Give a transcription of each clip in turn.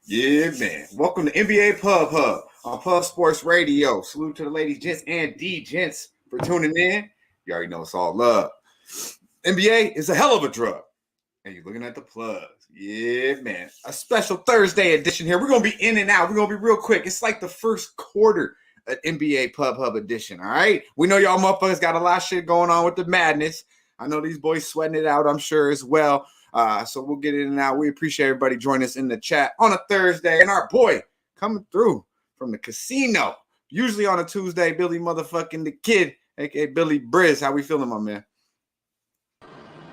Yeah, man. Welcome to NBA Pub Hub on Pub Sports Radio. Salute to the ladies, gents, and D-gents for tuning in. You already know it's all love. NBA is a hell of a drug. And you're looking at the plugs. Yeah, man. A special Thursday edition here. We're going to be in and out. We're going to be real quick. It's like the first quarter of NBA Pub Hub edition, all right? We know y'all motherfuckers got a lot of shit going on with the madness. I know these boys sweating it out, I'm sure, as well. So we'll get in and out. We appreciate everybody joining us in the chat on a Thursday. And our boy coming through from the casino, usually on a Tuesday, Billy motherfucking the Kid, a.k.a. Billy Briz. How we feeling, my man?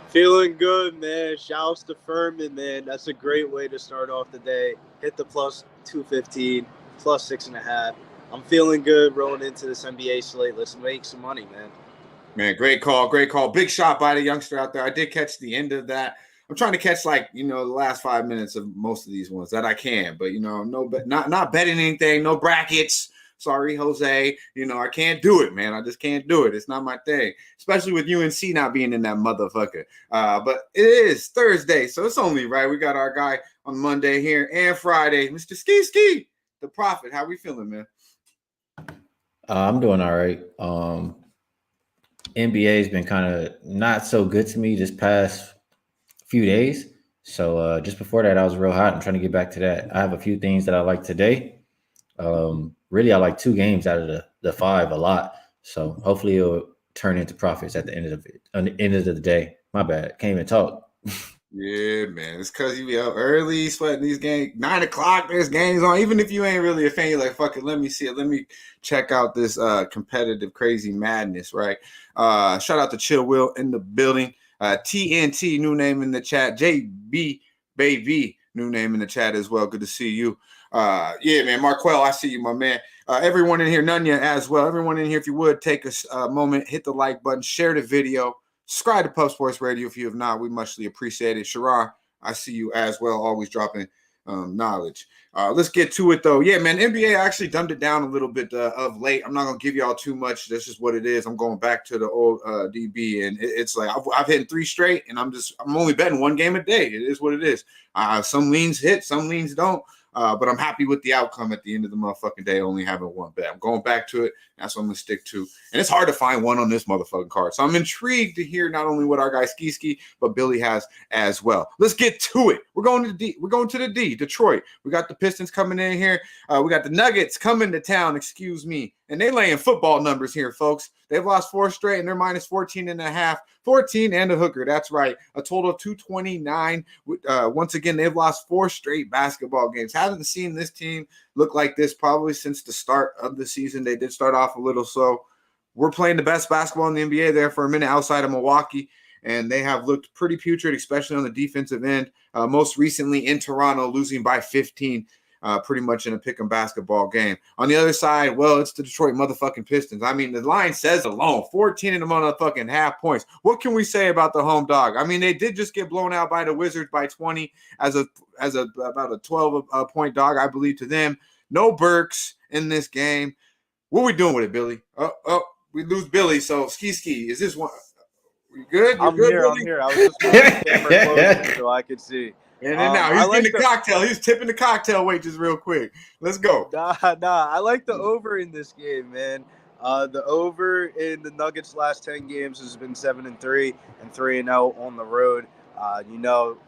Feeling good, man. Shouts to Furman, man. That's a great way to start off the day. Hit the plus 215, plus 6.5. I'm feeling good rolling into this NBA slate. Let's make some money, man. Man, great call, great call. Big shot by the youngster out there. I did catch the end of that. I'm trying to catch the last 5 minutes of most of these ones that I can, but not betting anything, no brackets. Sorry, Jose. I can't do it, man. I just can't do it. It's not my thing, especially with UNC not being in that motherfucker. But it is Thursday, so it's only right. We got our guy on Monday here and Friday, Mr. Skee, the Prophet. How we feeling, man? I'm doing all right. NBA has been kind of not so good to me this past few days. So just before that, I was real hot. I'm trying to get back to that. I have a few things that I like today. Really, I like 2 games out of the 5 a lot. So hopefully it'll turn into profits at the end of it. On the end of the day. My bad. Can't even talk. Yeah, man. It's because you be up early sweating these games. 9 o'clock, there's games on. Even if you ain't really a fan, you're like, fuck it, let me see it. Let me check out this competitive, crazy madness, right? Shout out to Chill Will in the building. TNT, new name in the chat. JB Baby, new name in the chat as well. Good to see you. Yeah, man. Marquell, I see you, my man. Everyone in here, Nunya as well. Everyone in here, if you would, take a moment, hit the like button, share the video. Subscribe to Pub Sports Radio if you have not. We muchly appreciate it. Sharar, I see you as well, always dropping knowledge. Let's get to it, though. Yeah, man, NBA actually dumbed it down a little bit of late. I'm not going to give y'all too much. That's just what it is. I'm going back to the old DB, and it's like I've hit 3 straight, and I'm only betting 1 game a day. It is what it is. Some leans hit, some leans don't. But I'm happy with the outcome at the end of the motherfucking day, only having 1 bet. I'm going back to it. That's what I'm going to stick to. And it's hard to find one on this motherfucking card. So I'm intrigued to hear not only what our guy Skee, but Billy has as well. Let's get to it. We're going to the D. We're going to the D, Detroit. We got the Pistons coming in here. We got the Nuggets coming to town, excuse me. And they laying football numbers here, folks. They've lost 4 straight, and they're minus 14.5. 14 and a hooker. That's right. A total of 229. Once again, they've lost 4 straight basketball games. Haven't seen this team look like this probably since the start of the season. They did start off a little slow. We're playing the best basketball in the NBA there for a minute outside of Milwaukee, and they have looked pretty putrid, especially on the defensive end. Most recently in Toronto, losing by 15. Pretty much in a pick 'em basketball game. On the other side, well, it's the Detroit motherfucking Pistons. I mean, the line says alone, 14 and a motherfucking half points. What can we say about the home dog? I mean, they did just get blown out by the Wizards by 20 as about a 12 point dog, I believe, to them. No Burks in this game. What are we doing with it, Billy? Oh, we lose Billy. So Skee, is this one? You good? I'm here. I was just moving the camera closer so I could see. And then now he's getting the cocktail. He's tipping the cocktail waitress real quick. Let's go. Nah. I like the over in this game, man. The over in the Nuggets' last 10 games has been 7-3 and 3-0 on the road.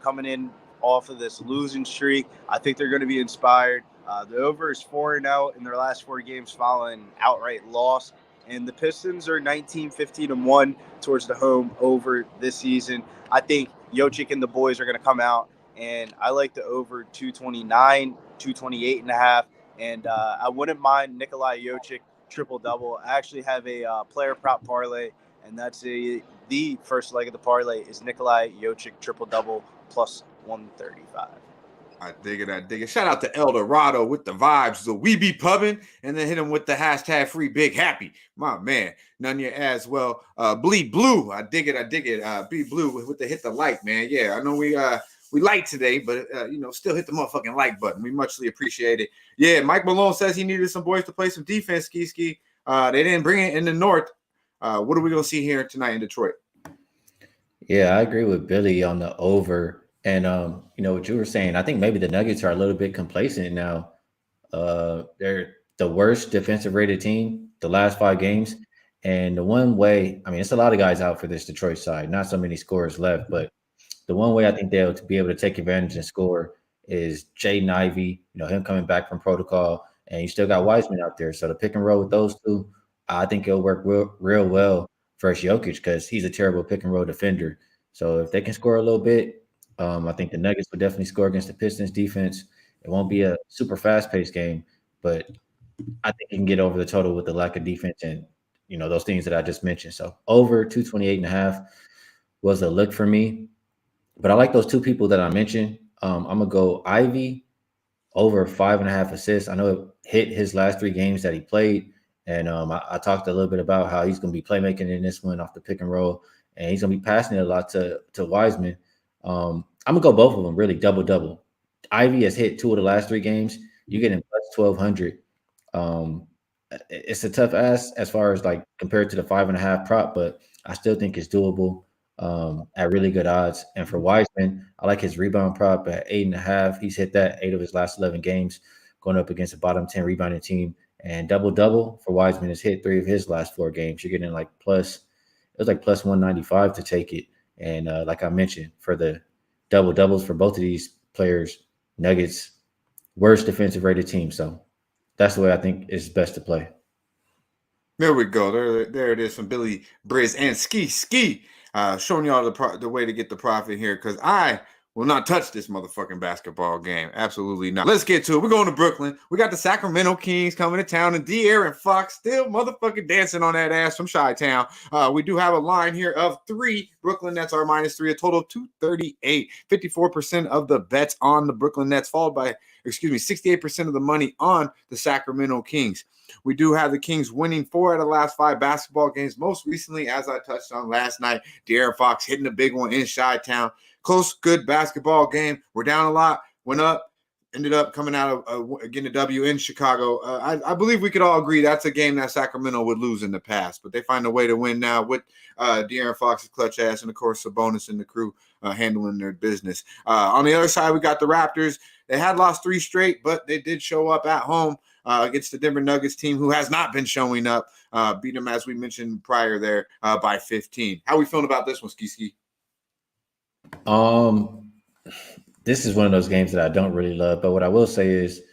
Coming in off of this losing streak, I think they're going to be inspired. The over is 4-0 in their last 4 games following outright loss. And the Pistons are 19-15-1 towards the home over this season. I think Jokic and the boys are going to come out. And I like the over 229, 228.5. And I wouldn't mind Nikolai Jokic triple-double. I actually have a player prop parlay, and that's the first leg of the parlay is Nikolai Jokic triple-double plus 135. I dig it. Shout out to El Dorado with the vibes. So we be pubbing, and then hit him with the hashtag free big happy. My man. Nunya as well. Bleed blue. I dig it. Be blue with the hit the like, man. Yeah, I know we light today, but still hit the motherfucking like button. We muchly appreciate it. Yeah, Mike Malone says he needed some boys to play some defense. Skee. They didn't bring it in the north. What are we gonna see here tonight in Detroit? Yeah, I agree with Billy on the over And what you were saying, I think maybe the Nuggets are a little bit complacent now. They're the worst defensive rated team the last 5 games. And the one way, I mean, it's a lot of guys out for this Detroit side, not so many scorers left, but the one way I think they'll be able to take advantage and score is Jaden Ivey, him coming back from protocol, and you still got Wiseman out there. So the pick and roll with those two, I think it'll work real well versus Jokic because he's a terrible pick and roll defender. So if they can score a little bit, I think the Nuggets will definitely score against the Pistons defense. It won't be a super fast paced game, but I think you can get over the total with the lack of defense and those things that I just mentioned. So over 228.5 was a look for me. But I like those two people that I mentioned. I'm gonna go Ivy over 5.5 assists. I know it hit his last 3 games that he played, and I talked a little bit about how he's gonna be playmaking in this one off the pick and roll, and he's gonna be passing it a lot to Wiseman. I'm gonna go both of them really double. Ivy has hit 2 of the last 3 games. You get him plus 1,200. Um, it's a tough ask as far as like compared to the 5.5 prop, but I still think it's doable at really good odds. And for Wiseman, I like his rebound prop at 8.5. He's hit that 8 of his last 11 games, going up against a bottom 10 rebounding team. And double for Wiseman has hit 3 of his last 4 games. You're getting like it was like plus 195 to take it. And like I mentioned, for the doubles for both of these players, Nuggets, worst defensive rated team. So that's the way I think it's best to play. There we go. There it is from Billy Briz and Skee. Showing y'all the way to get the profit here because I will not touch this motherfucking basketball game. Absolutely not. Let's get to it. We're going to Brooklyn. We got the Sacramento Kings coming to town, and De'Aaron Fox still motherfucking dancing on that ass from Chi-Town. We do have a line here of 3 Brooklyn Nets are -3, a total of 238. 54% of the bets on the Brooklyn Nets, followed by 68% of the money on the Sacramento Kings. We do have the Kings winning 4 out of the last 5 basketball games. Most recently, as I touched on last night, De'Aaron Fox hitting a big one in Chi-Town. Close, good basketball game. We're down a lot, went up, ended up coming out of getting a W in Chicago. I believe we could all agree that's a game that Sacramento would lose in the past, but they find a way to win now with De'Aaron Fox's clutch ass and, of course, Sabonis and the crew handling their business. On the other side, we got the Raptors. They had lost 3 straight, but they did show up at home against the Denver Nuggets team, who has not been showing up. Beat them, as we mentioned prior there, by 15. How are we feeling about this one, Ski? This is one of those games that I don't really love, but what I will say is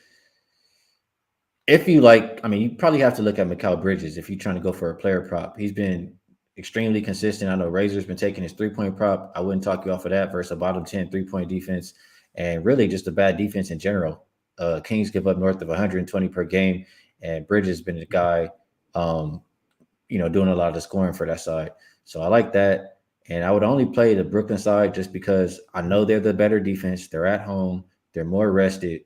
if you you probably have to look at Mikal Bridges if you're trying to go for a player prop. He's been extremely consistent. I know Razor's been taking his 3-point prop. I wouldn't talk you off of that versus a bottom 10 3-point defense and really just a bad defense in general. Kings give up north of 120 per game, and Bridges has been the guy, doing a lot of the scoring for that side. So I like that. And I would only play the Brooklyn side just because I know they're the better defense. They're at home. They're more rested.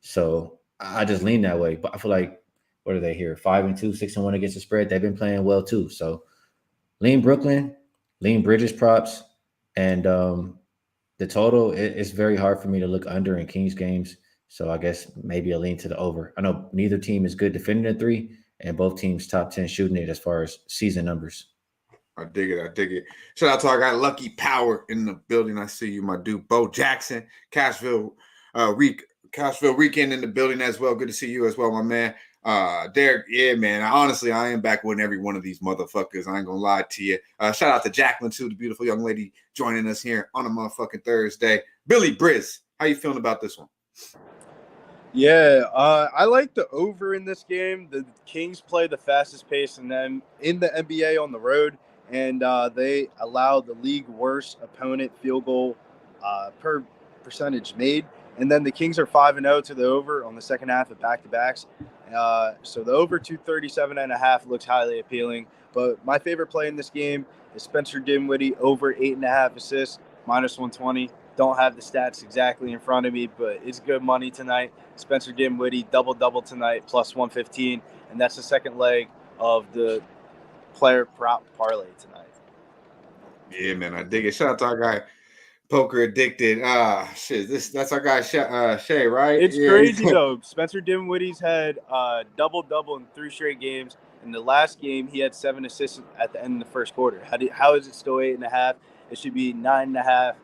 So I just lean that way. But I feel like, what are they here? 5-2, 6-1 against the spread. They've been playing well too. So lean Brooklyn, lean Bridges props. And the total, it's very hard for me to look under in Kings games. So I guess maybe a lean to the over. I know neither team is good defending a 3, and both teams top 10 shooting it as far as season numbers. I dig it. Shout out to our guy Lucky Power in the building. I see you, my dude. Bo Jackson, Cashville Weekend in the building as well. Good to see you as well, my man. Derek, yeah, man. I am back with every one of these motherfuckers. I ain't gonna lie to you. Shout out to Jacqueline too, the beautiful young lady joining us here on a motherfucking Thursday. Billy Briz, how you feeling about this one? Yeah, I like the over in this game. The Kings play the fastest pace in the NBA on the road, and they allow the league worst opponent field goal per percentage made. And then the Kings are 5-0 to the over on the second half of back-to-backs. So the over 237.5 looks highly appealing. But my favorite play in this game is Spencer Dinwiddie over 8.5 assists, -120. Don't have the stats exactly in front of me, but it's good money tonight. Spencer Dinwiddie, double-double tonight, +115. And that's the second leg of the player prop parlay tonight. Yeah, man, I dig it. Shout out to our guy Poker Addicted. That's our guy Shay, right? It's crazy though. Spencer Dinwiddie's had double-double in 3 straight games. In the last game, he had 7 assists at the end of the first quarter. How is it still 8.5? It should be 9.5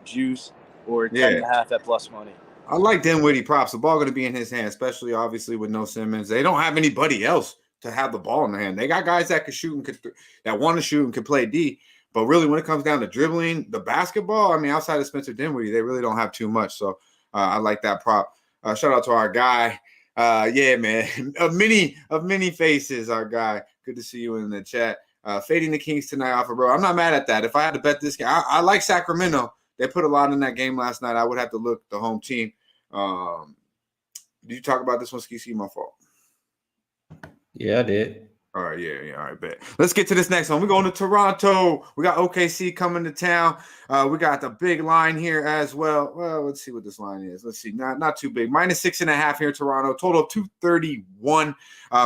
juice. or Yeah. 10.5 at plus money. I like Dinwiddie props. The ball going to be in his hand, especially obviously with no Simmons. They don't have anybody else to have the ball in their hand. They got guys that can shoot and that want to shoot and can play D. But really, when it comes down to dribbling the basketball, I mean, outside of Spencer Dinwiddie, they really don't have too much. So I like that prop. Shout out to our guy. Yeah, man, of many faces, our guy. Good to see you in the chat. Fading the Kings tonight off of bro. I'm not mad at that. If I had to bet this game, I like Sacramento. They put a lot in that game last night. I would have to look the home team. Did you talk about this one, Skee? My fault. Yeah, I did. All right, yeah, all right, bet. Let's get to this next one. We're going to Toronto. We got OKC coming to town. We got the big line here as well. Well, let's see what this line is. Let's see, not too big. -6.5 here in Toronto. Total of 231.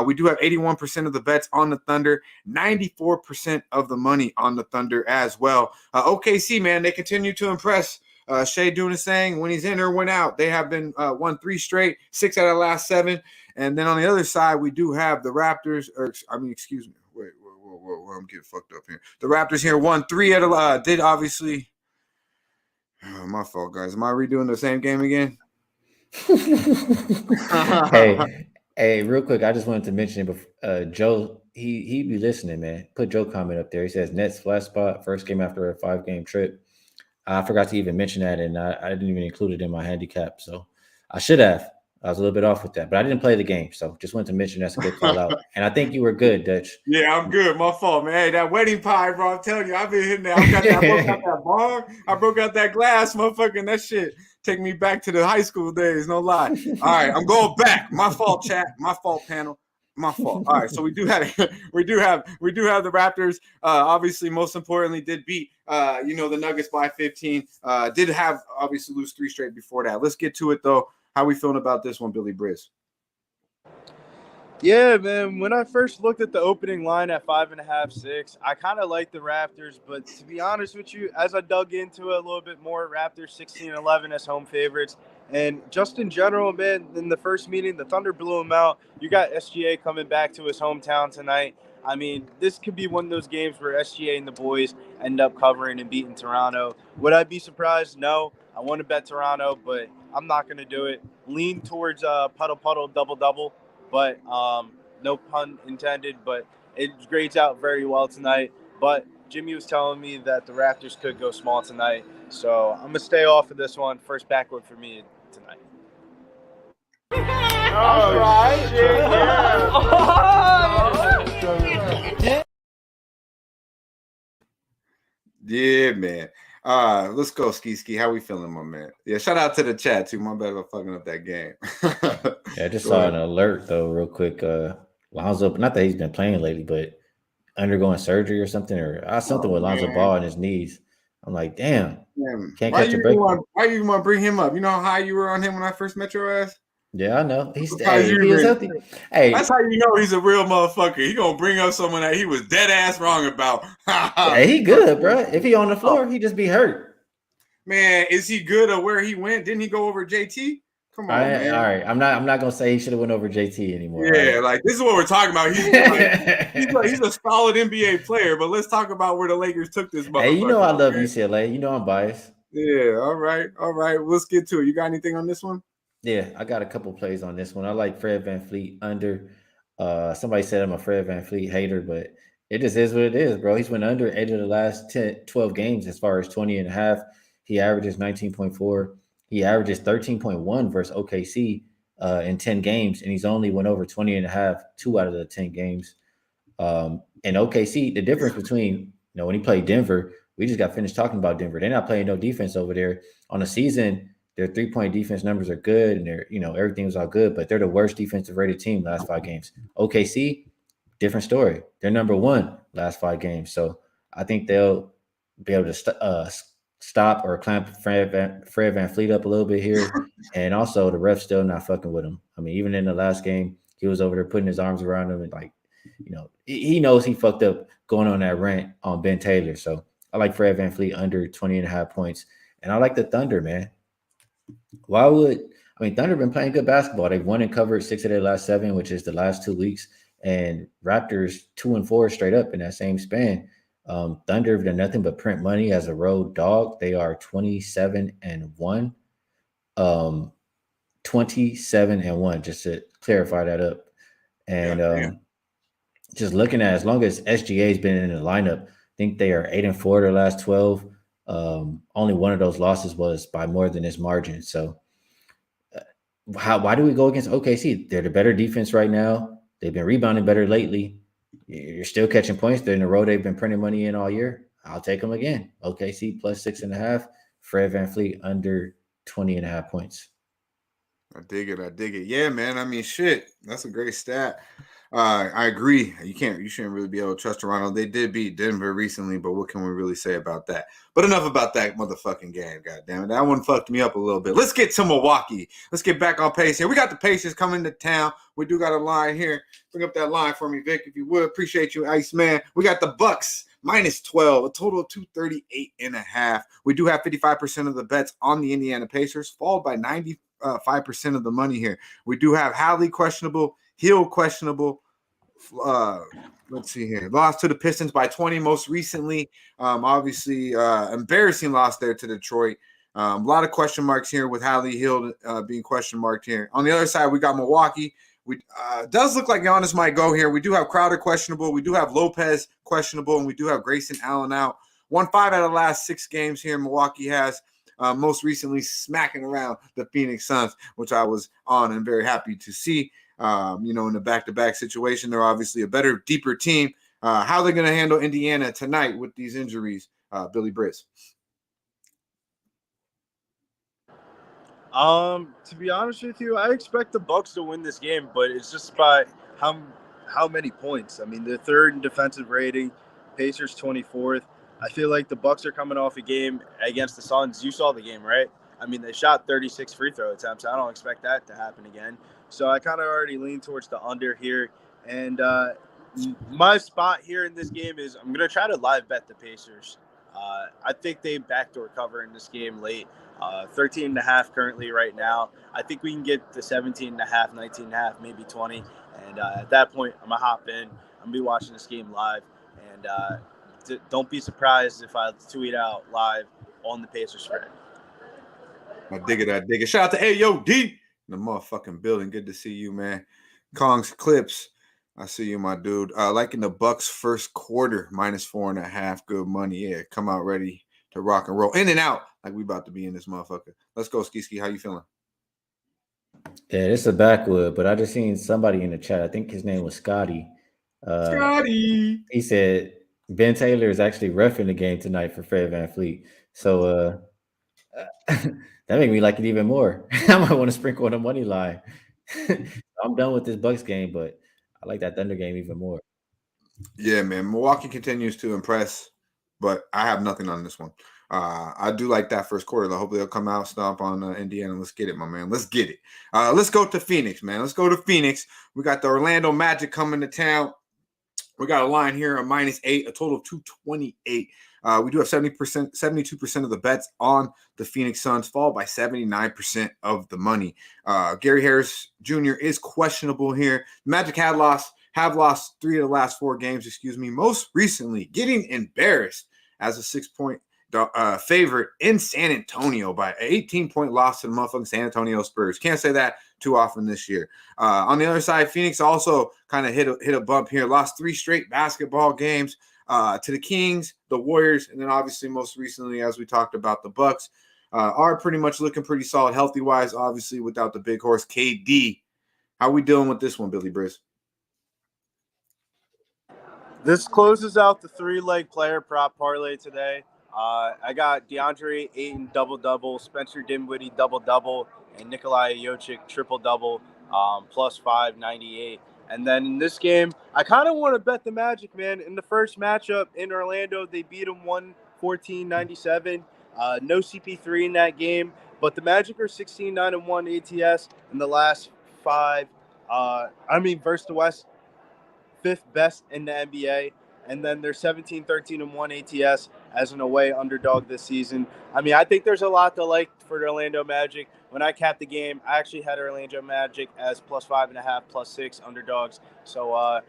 We do have 81% of the bets on the Thunder, 94% of the money on the Thunder as well. OKC, man, they continue to impress. Shea doing his thing. When he's in or went out, they have been won 3 straight, 6 out of the last 7. And then on the other side, we do have the Raptors. Excuse me. Wait, I'm getting fucked up here. The Raptors here won 3 out of did obviously. Oh, my fault, guys. Am I redoing the same game again? Hey, real quick, I just wanted to mention it. Joe, he be listening, man. Put Joe comment up there. He says Nets flat spot, first game after a 5-game trip. I forgot to even mention that, and I didn't even include it in my handicap. So I should have. I was a little bit off with that, but I didn't play the game. So just wanted to mention that's a good call out. And I think you were good, Dutch. Yeah, I'm good. My fault, man. Hey, that wedding pie, bro. I'm telling you, I've been hitting that. I broke out that bong. I broke out that glass, motherfucking that shit. Take me back to the high school days, no lie. All right, I'm going back. My fault, chat. My fault, panel. My fault. All right, so we do have the Raptors. Obviously, most importantly, did beat the Nuggets by 15. Did have obviously lose 3 straight before that. Let's get to it though. How we feeling about this one, Billy Briz? Yeah, man. When I first looked at the opening line at 5.5, 6, I kind of liked the Raptors. But to be honest with you, as I dug into it a little bit more, Raptors 16-11 as home favorites. And just in general, man, in the first meeting, the Thunder blew them out. You got SGA coming back to his hometown tonight. I mean, this could be one of those games where SGA and the boys end up covering and beating Toronto. Would I be surprised? No. I want to bet Toronto, but I'm not going to do it. Lean towards puddle, double-double, but no pun intended, but it grades out very well tonight. But Jimmy was telling me that the Raptors could go small tonight, so I'm going to stay off of this one. First backwood for me tonight. All right. Yeah, man. Let's go, Skee. How we feeling, my man? Yeah, shout out to the chat too. My bad for fucking up that game. Yeah, I just saw an alert though, real quick. Lonzo, not that he's been playing lately, but undergoing surgery or something, or something with Lonzo Ball in his knees. I'm like, damn, can't catch a break. Why you want to bring him up? You know how high you were on him when I first met your ass? Yeah, I know. He was healthy. Hey, that's how you know he's a real motherfucker. He gonna bring up someone that he was dead ass wrong about. Hey, he good, bro. If he on the floor, he just be hurt. Man, is he good at where he went? Didn't he go over JT? Come on, man. All right. I'm not gonna say he should have went over JT anymore. Yeah, right? Like this is what we're talking about. He's a solid NBA player, but let's talk about where the Lakers took this motherfucker. Hey, you know I love UCLA. You know I'm biased. Yeah, all right. Let's get to it. You got anything on this one? Yeah, I got a couple plays on this one. I like Fred VanVleet under. Somebody said I'm a Fred VanVleet hater, but it just is what it is, bro. He's went under 8 of the last 12 games as far as 20.5. He averages 19.4. He averages 13.1 versus OKC in 10 games, and he's only went over 20.5 2 out of the 10 games. And OKC, the difference between when he played Denver, we just got finished talking about Denver. They're not playing no defense over there on the season. Their 3-point defense numbers are good, and they're everything was all good, but they're the worst defensive rated team last 5 games. OKC, different story. They're number 1 last 5 games, so I think they'll be able to stop or clamp Fred VanVleet up a little bit here, and also the ref's still not fucking with him. I mean, even in the last game, he was over there putting his arms around him, and he knows he fucked up going on that rant on Ben Taylor. So I like Fred VanVleet under 20.5 points, and I like the Thunder, man. Thunder been playing good basketball. They've won and covered 6 of their last 7, which is the last 2 weeks, and Raptors 2-4 straight up in that same span. Thunder have done nothing but print money as a road dog. They are 27-1. 27-1, just to clarify that up. And just looking at, as long as SGA's been in the lineup, I think they are 8-4 their last 12. Only one of those losses was by more than this margin. So why do we go against OKC? They're the better defense right now. They've been rebounding better lately. You're still catching points. They're in a row they've been printing money in all year. I'll take them again. OKC plus 6.5. Fred VanVleet under 20.5 points. I dig it. Yeah, man. I mean, shit. That's a great stat. I agree. You shouldn't really be able to trust Toronto. They did beat Denver recently, but what can we really say about that? But enough about that motherfucking game. God damn it. That one fucked me up a little bit. Let's get to Milwaukee. Let's get back on pace here. We got the Pacers coming to town. We do got a line here. Bring up that line for me, Vic, if you would. Appreciate you, Iceman. We got the Bucks minus 12, a total of 238.5. We do have 55% of the bets on the Indiana Pacers, followed by 95% of the money here. We do have Halley questionable, Hill questionable. Let's see here. Lost to the Pistons by 20 most recently. Obviously, embarrassing loss there to Detroit. A lot of question marks here with Halley Hill being question marked here. On the other side, we got Milwaukee. We does look like Giannis might go here. We do have Crowder questionable. We do have Lopez questionable, and we do have Grayson Allen out. Won 5 out of the last 6 games here. Milwaukee has. Most recently smacking around the Phoenix Suns, which I was on and very happy to see. In the back-to-back situation, they're obviously a better, deeper team. How they're going to handle Indiana tonight with these injuries, Billy Briz? To be honest with you, I expect the Bucks to win this game, but it's just by how many points. I mean, they're third in defensive rating, Pacers 24th. I feel like the Bucks are coming off a game against the Suns. You saw the game, right? I mean, they shot 36 free throw attempts. I don't expect that to happen again. So I kind of already lean towards the under here. And my spot here in this game is I'm going to try to live bet the Pacers. I think they backdoor cover in this game late. 13.5 currently right now. I think we can get to 17.5, 19.5, maybe 20. And at that point, I'm going to hop in. I'm going to be watching this game live. And don't be surprised if I tweet out live on the Pacers spread. I dig it. Shout out to AOD in the motherfucking building. Good to see you, man. Kong's Clips. I see you, my dude. Liking the Bucks first quarter, minus 4.5. Good money. Yeah, come out ready to rock and roll. In and out like we about to be in this motherfucker. Let's go, Ski. How you feeling? Yeah, it's a backwood, but I just seen somebody in the chat. I think his name was Scotty. Scotty. He said Ben Taylor is actually reffing the game tonight for Fred VanVleet. So that made me like it even more. I might want to sprinkle on the money line. I'm done with this Bucks game, but I like that Thunder game even more. Yeah, man. Milwaukee continues to impress, but I have nothing on this one. I do like that first quarter, though. Hopefully they'll come out, stomp on Indiana. Let's get it, my man. Let's get it. Let's go to Phoenix, man. Let's go to Phoenix. We got the Orlando Magic coming to town. We got a line here of minus 8, a total of 228. We do have 72% of the bets on the Phoenix Suns, followed by 79% of the money. Gary Harris Jr. is questionable here. Magic have lost 3 of the last 4 games, most recently getting embarrassed as a 6-point favorite in San Antonio by an 18-point loss to the motherfucking San Antonio Spurs. Can't say that too often this year. On the other side, Phoenix also kind of hit a bump here. Lost 3 straight basketball games to the Kings, the Warriors, and then obviously most recently, as we talked about, the Bucks are pretty much looking pretty solid healthy-wise, obviously without the big horse KD. How we dealing with this one, Billy Briz? This closes out the 3-leg player prop parlay today. I got DeAndre Ayton double-double, Spencer Dinwiddie double-double, and Nikolai Jokic triple-double, plus 598. And then in this game, I kind of want to bet the Magic, man. In the first matchup in Orlando, they beat them 114-97. No CP3 in that game, but the Magic are 16-9-1 ATS in the last 5. Versus the West, 5th best in the NBA. And then they're 17-13-1 ATS as an away underdog this season. I mean, I think there's a lot to like for the Orlando Magic. When I capped the game, I actually had Orlando Magic as plus 5.5, plus 6 underdogs. So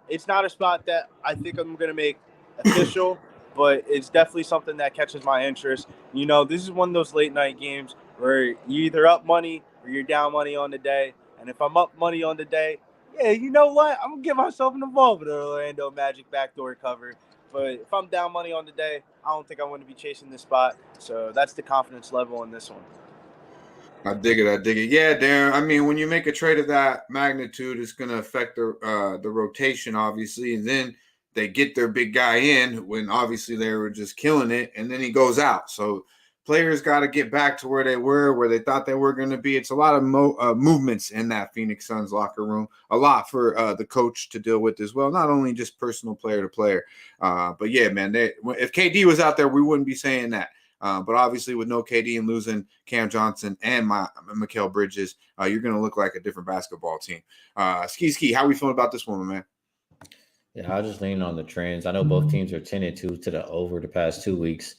it's not a spot that I think I'm going to make official, but it's definitely something that catches my interest. This is one of those late night games where you're either up money or you're down money on the day. And if I'm up money on the day, yeah, you know what? I'm going to get myself involved with an Orlando Magic backdoor cover. But if I'm down money on the day, I don't think I want to be chasing this spot. So that's the confidence level in this one. I dig it. Yeah, Darren. I mean, when you make a trade of that magnitude, it's going to affect the rotation, obviously, and then they get their big guy in when obviously they were just killing it, and then he goes out. So players got to get back to where they were, where they thought they were going to be. It's a lot of movements in that Phoenix Suns locker room, a lot for the coach to deal with as well, not only just personal player to player. But yeah, man, if KD was out there, we wouldn't be saying that. But obviously, with no KD and losing Cam Johnson and Mikal Bridges, you're going to look like a different basketball team. Skee, how are we feeling about this one, man? Yeah, I'll just lean on the trends. I know both teams are 10-2 to the over the past 2 weeks.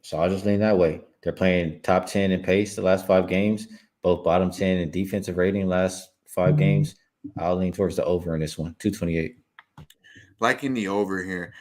So I'll just lean that way. They're playing top 10 in pace the last 5 games, both bottom 10 in defensive rating last 5 games. I'll lean towards the over in this one, 228. Liking the over here.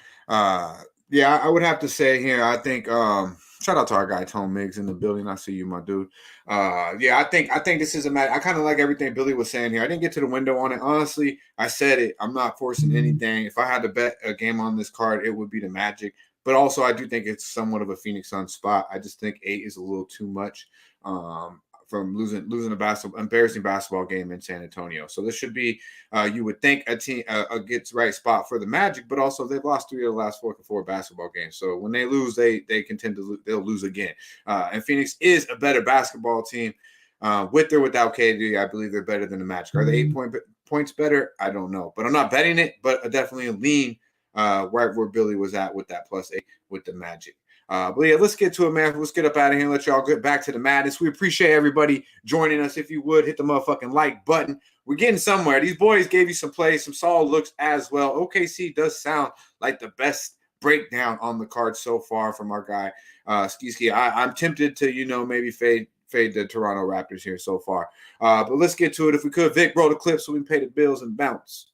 Yeah, I would have to say here, I think shout out to our guy Tone Miggs in the building. I see you, my dude. Yeah, I think this is a match. I kind of like everything Billy was saying here. I didn't get to the window on it. Honestly, I said it. I'm not forcing anything. If I had to bet a game on this card, it would be the Magic. But also, I do think it's somewhat of a Phoenix Suns spot. I just think 8 is a little too much from losing embarrassing basketball game in San Antonio. So this should be, you would think, a team a gets right spot for the Magic, but also they've lost 3 of the last 4 basketball games. So when they lose, they contend to they'll lose again. And Phoenix is a better basketball team. With or without KD, I believe they're better than the Magic. Are they 8 points better? I don't know, but I'm not betting it. But definitely a lean right where Billy was at with that +8 with the Magic. But yeah, let's get to it, man. Let's get up out of here and let y'all get back to the madness. We appreciate everybody joining us. If you would, hit the motherfucking like button. We're getting somewhere. These boys gave you some plays, some solid looks as well. OKC does sound like the best breakdown on the card so far from our guy, Skee. I'm tempted to, maybe fade the Toronto Raptors here so far. But let's get to it. If we could, Vic, roll the clip so we can pay the bills and bounce.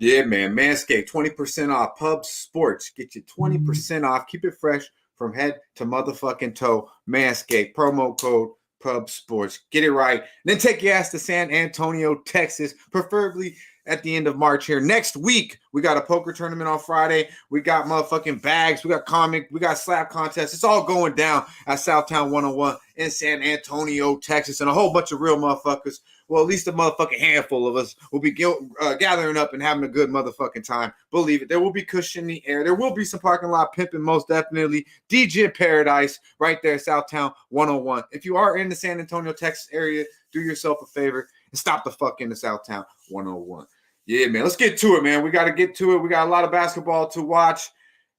Yeah, man. Manscaped, 20% off. Pub Sports, get you 20% off. Keep it fresh from head to motherfucking toe. Manscaped, promo code Pub Sports. Get it right. And then take your ass to San Antonio, Texas, preferably at the end of March here. Next week, we got a poker tournament on Friday. We got motherfucking bags. We got comic. We got slap contests. It's all going down at Southtown 101 in San Antonio, Texas, and a whole bunch of real motherfuckers. Well, at least a motherfucking handful of us will be gathering up and having a good motherfucking time. Believe it. There will be cushion in the air. There will be some parking lot pimping, most definitely. DJ Paradise right there, Southtown 101. If you are in the San Antonio, Texas area, do yourself a favor and stop the fuck into Southtown 101. Yeah, man. Let's get to it, man. We got to get to it. We got a lot of basketball to watch.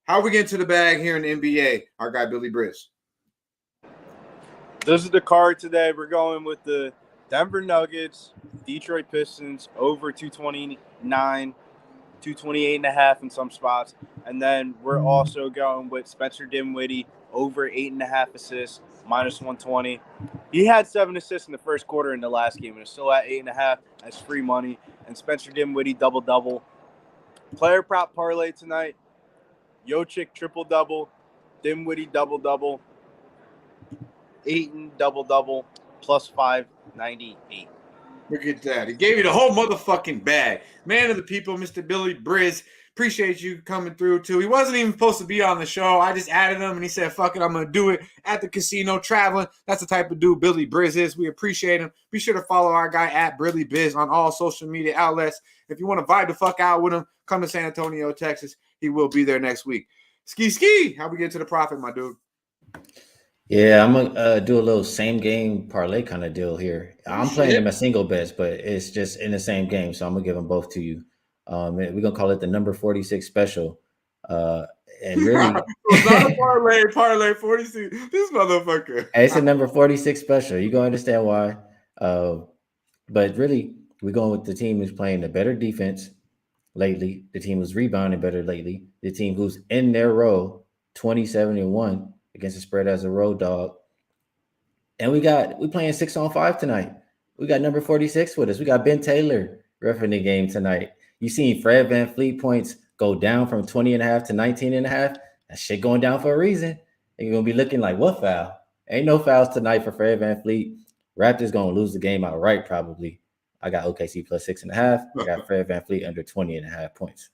How are we getting to the bag here in the NBA? Our guy, Billy Briz. This is the card today. We're going with the Denver Nuggets, Detroit Pistons, over 229, 228.5 in some spots. And then we're also going with Spencer Dinwiddie, over 8.5 assists, -120. He had 7 assists in the first quarter in the last game, and is still at 8.5. That's free money. And Spencer Dinwiddie, double-double. Player prop parlay tonight. Jokic, triple-double. Dinwiddie, double-double. Ayton, double-double, +598. Look at that. He gave you the whole motherfucking bag. Man of the people, Mr. Billy Briz. Appreciate you coming through too. He wasn't even supposed to be on the show. I just added him and he said, fuck it, I'm going to do it at the casino traveling. That's the type of dude Billy Briz is. We appreciate him. Be sure to follow our guy at Billy Biz on all social media outlets. If you want to vibe the fuck out with him, come to San Antonio, Texas. He will be there next week. Ski, how we get to the profit, my dude? Yeah, I'm gonna do a little same game parlay kind of deal here. I'm playing them as single bets, but it's just in the same game, so I'm gonna give them both to you. We're gonna call it the number 46 special. And really, it's not a parlay 46. This motherfucker. It's a number 46 special. You're gonna understand why. But really, we're going with the team who's playing the better defense lately. The team who's rebounding better lately. The team who's in their role 27-1 against the spread as a road dog. And we playing 6-on-5 tonight. We got number 46 with us. We got Ben Taylor reffing the game tonight. You seen Fred VanVleet points go down from 20.5 to 19.5. That shit going down for a reason. And you're gonna be looking like, what foul? Ain't no fouls tonight for Fred VanVleet. Raptors gonna lose the game outright probably. I got OKC plus 6.5. I got Fred VanVleet under 20.5 points.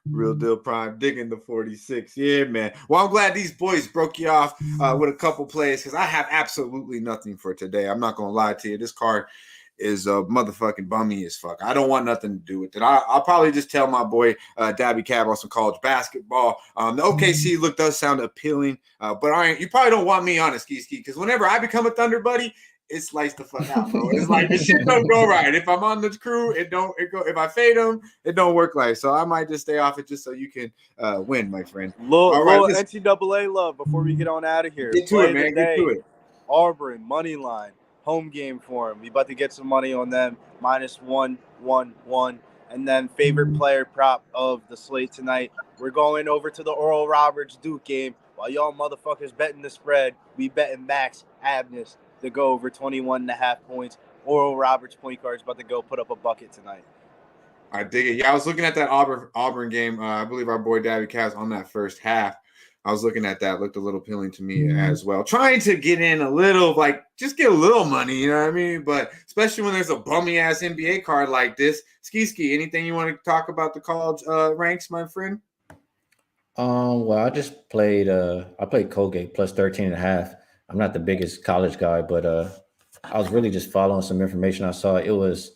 Real deal prime digging the 46. Yeah, man. Well, I'm glad these boys broke you off with a couple plays because I have absolutely nothing for today. I'm not going to lie to you. This card is motherfucking bummy as fuck. I don't want nothing to do with it. I'll probably just tell my boy Dabby Cab on some college basketball. The OKC look does sound appealing, but you probably don't want me on a ski because whenever I become a Thunder buddy, it sliced the fuck out, bro. It's like the shit don't go right. If I'm on the crew, it go. If I fade them, it don't work right. So I might just stay off it just so you can win, my friend. Little NCAA love before we get on out of here. Get to it, man. Get to it. Auburn money line home game for him. We about to get some money on them -111, and then favorite player prop of the slate tonight. We're going over to the Oral Roberts Duke game. While y'all motherfuckers betting the spread, we betting Max Abness to go over 21.5 points. Oral Roberts point guard is about to go put up a bucket tonight. I dig it. Yeah, I was looking at that Auburn game. I believe our boy Davy Cavs on that first half. I was looking at that. Looked a little appealing to me as well. Trying to get in a little, just get a little money, you know what I mean? But especially when there's a bummy-ass NBA card like this. Ski, anything you want to talk about the college ranks, my friend? Well, I just played Colgate plus 13.5. I'm not the biggest college guy, but I was really just following some information I saw. It was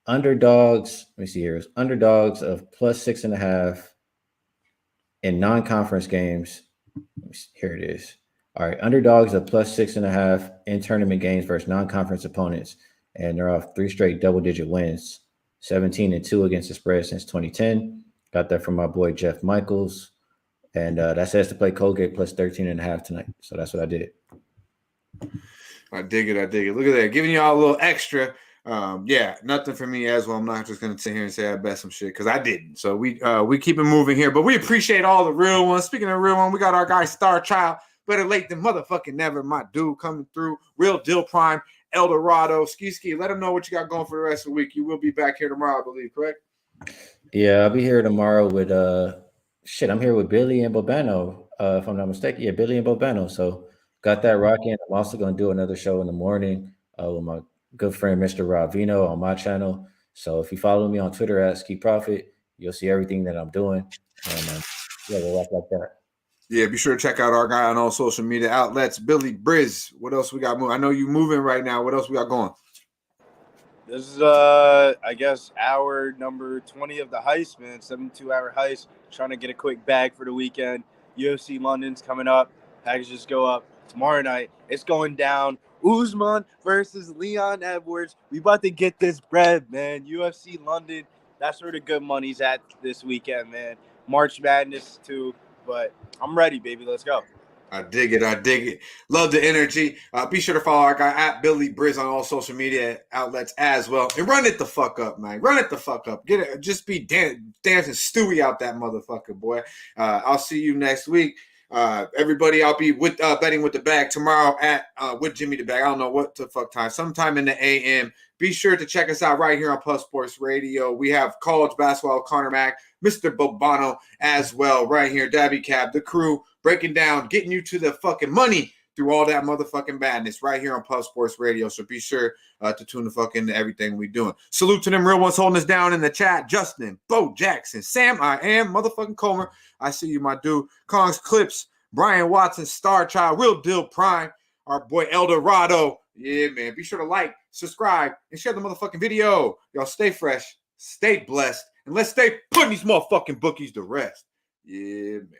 underdogs. Let me see here. It was underdogs of plus 6.5 in non-conference games. Here it is. All right, underdogs of plus 6.5 in tournament games versus non-conference opponents, and they're off 3 straight double-digit wins. 17-2 against the spread since 2010. Got that from my boy Jeff Michaels, and that says to play Colgate plus 13.5 tonight. So that's what I did. I dig it. Look at that. Giving y'all a little extra. Nothing for me as well. I'm not just going to sit here and say I bet some shit because I didn't. So we keep it moving here. But we appreciate all the real ones. Speaking of real one, we got our guy Star Child. Better late than motherfucking never. My dude coming through. Real deal prime. El Dorado. Ski. Let them know what you got going for the rest of the week. You will be back here tomorrow, I believe, correct? Yeah, I'll be here tomorrow with I'm here with Billy and Bobano, if I'm not mistaken. Yeah, Billy and Bobano. So got that rocking. I'm also going to do another show in the morning with my good friend Mr. Ravino on my channel. So if you follow me on Twitter at Skee Profit, you'll see everything that I'm doing. And we'll rock like that. Yeah, be sure to check out our guy on all social media outlets, Billy Briz. What else we got moving? I know you moving right now. What else we got going? This is, I guess, hour number 20 of the heist, man. 72-hour heist. Trying to get a quick bag for the weekend. UFC London's coming up. Packages go up tomorrow night. It's going down. Usman versus Leon Edwards. We about to get this bread, man. UFC London. That's where the good money's at this weekend, man. March Madness, too. But I'm ready, baby. Let's go. I dig it. Love the energy. Be sure to follow our guy at Billy Briz on all social media outlets as well. And run it the fuck up, man. Run it the fuck up. Get it. Just be dancing Stewie out that motherfucker, boy. I'll see you next week. Everybody, I'll be with betting with the bag tomorrow at with Jimmy the Bag. I don't know what the fuck time. Sometime in the AM. Be sure to check us out right here on Puff Sports Radio. We have college basketball, Connor Mack, Mr. Bobano as well, right here. Dabby Cab, the crew, breaking down, getting you to the fucking money through all that motherfucking madness right here on Pub Sports Radio. So be sure to tune the fuck into everything we doing. Salute to them real ones holding us down in the chat. Justin, Bo Jackson, Sam, I am motherfucking Comer. I see you, my dude. Kongs Clips, Brian Watson, Star Child, Real Deal Prime, our boy El Dorado. Yeah, man. Be sure to like, subscribe, and share the motherfucking video. Y'all stay fresh, stay blessed, and let's stay putting these motherfucking bookies to rest. Yeah, man.